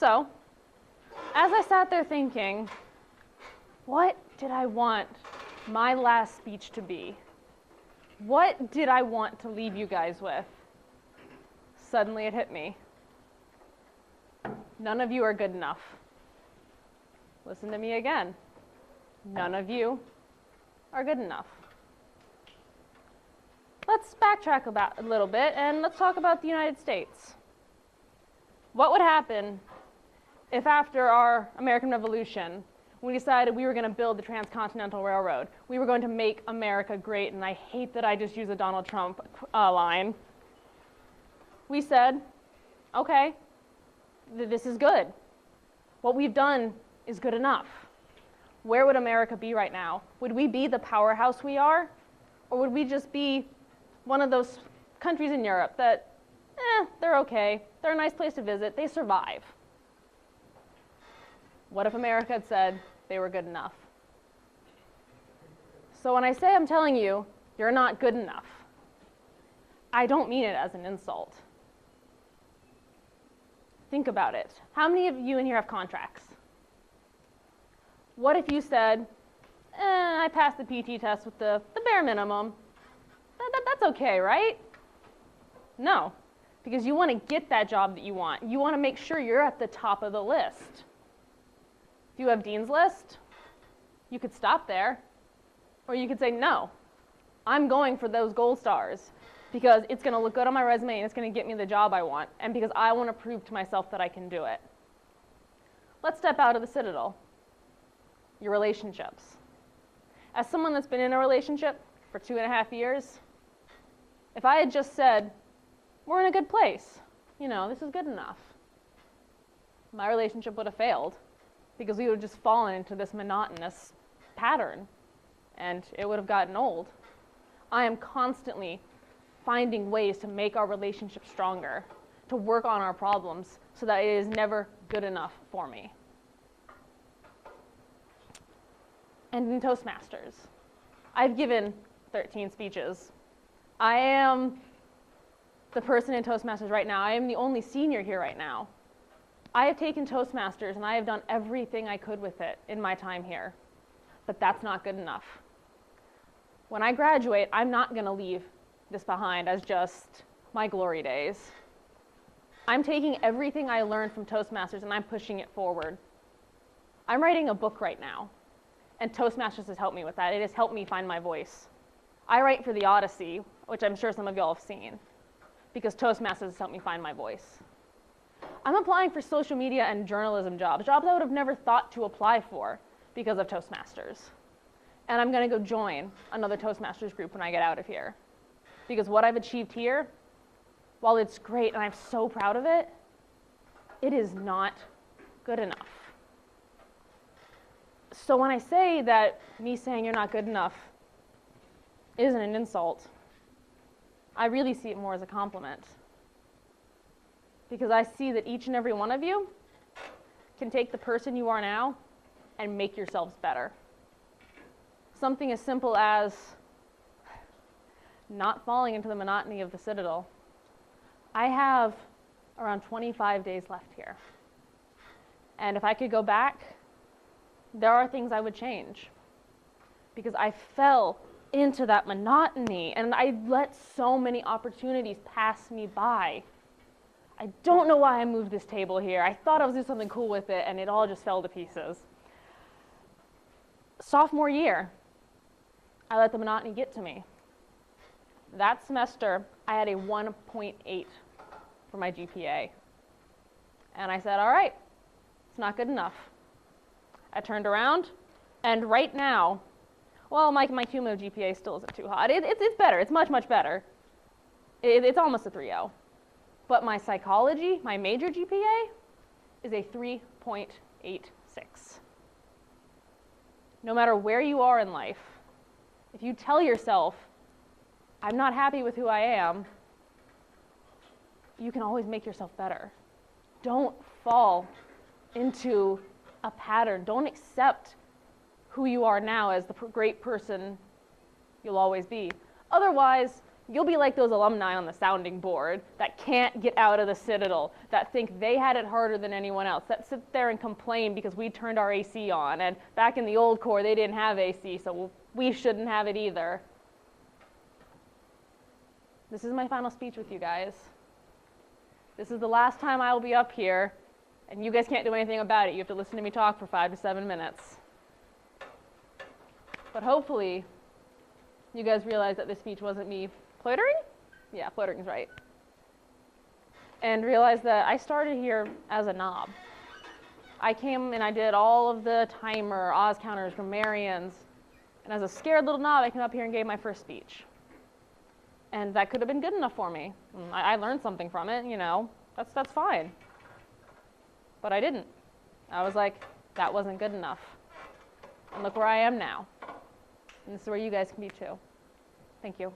So, as I sat there thinking, what did I want my last speech to be? What did I want to leave you guys with? Suddenly it hit me. None of you are good enough. Listen to me again. None of you are good enough. Let's backtrack a little bit and let's talk about the United States. What would happen if after our American Revolution, we decided we were going to build the Transcontinental Railroad, we were going to make America great, and I hate that I just used a Donald Trump line. We said, okay, this is good. What we've done is good enough. Where would America be right now? Would we be the powerhouse we are? Or would we just be one of those countries in Europe that, they're okay, they're a nice place to visit, they survive? What if America had said they were good enough? So when I say I'm telling you, you're not good enough, I don't mean it as an insult. Think about it. How many of you in here have contracts? What if you said, I passed the PT test with the bare minimum. That's okay, right? No, because you want to get that job that you want. You want to make sure you're at the top of the list. If you have Dean's List, you could stop there, or you could say, no, I'm going for those gold stars because it's going to look good on my resume and it's going to get me the job I want, and because I want to prove to myself that I can do it. Let's step out of the Citadel. Your relationships. As someone that's been in a relationship for 2.5 years, if I had just said, we're in a good place, this is good enough, my relationship would have failed because we would have just fallen into this monotonous pattern and it would have gotten old. I am constantly finding ways to make our relationship stronger, to work on our problems so that it is never good enough for me. And in Toastmasters, I've given 13 speeches. I am the person in Toastmasters right now. I am the only senior here right now. I have taken Toastmasters and I have done everything I could with it in my time here, but that's not good enough. When I graduate, I'm not going to leave this behind as just my glory days. I'm taking everything I learned from Toastmasters and I'm pushing it forward. I'm writing a book right now. And Toastmasters has helped me with that. It has helped me find my voice. I write for the Odyssey, which I'm sure some of y'all have seen, because Toastmasters has helped me find my voice. I'm applying for social media and journalism jobs I would have never thought to apply for because of Toastmasters. And I'm going to go join another Toastmasters group when I get out of here. Because what I've achieved here, while it's great and I'm so proud of it, it is not good enough. So when I say that me saying you're not good enough isn't an insult, I really see it more as a compliment. Because I see that each and every one of you can take the person you are now and make yourselves better. Something as simple as not falling into the monotony of the Citadel. I have around 25 days left here. And if I could go back, there are things I would change because I fell into that monotony and I let so many opportunities pass me by. I don't know why I moved this table here. I thought I was doing something cool with it and it all just fell to pieces. Sophomore year, I let the monotony get to me. That semester, I had a 1.8 for my GPA. And I said, all right, it's not good enough. I turned around, and right now, well, my cumulative GPA still isn't too hot. It's better. It's much, much better. It's almost a 3.0. But my psychology, my major GPA, is a 3.86. No matter where you are in life, if you tell yourself, I'm not happy with who I am, you can always make yourself better. Don't fall into a pattern. Don't accept who you are now as the great person you'll always be. Otherwise, You'll be like those alumni on the sounding board that can't get out of the Citadel, that think they had it harder than anyone else, that sit there and complain because we turned our AC on, and back in the old Corps they didn't have AC, so we shouldn't have it either. This is my final speech with you guys. This is the last time I will be up here, and you guys can't do anything about it. You have to listen to me talk for 5 to 7 minutes. But hopefully, you guys realize that this speech wasn't me plottering? Yeah, plottering is right. And realize that I started here as a knob. I came and I did all of the timer, Oz counters, grammarians, and as a scared little knob, I came up here and gave my first speech. And that could have been good enough for me. I learned something from it, you know, that's fine. But I didn't. I was like, that wasn't good enough. And look where I am now. And this is where you guys can be too. Thank you.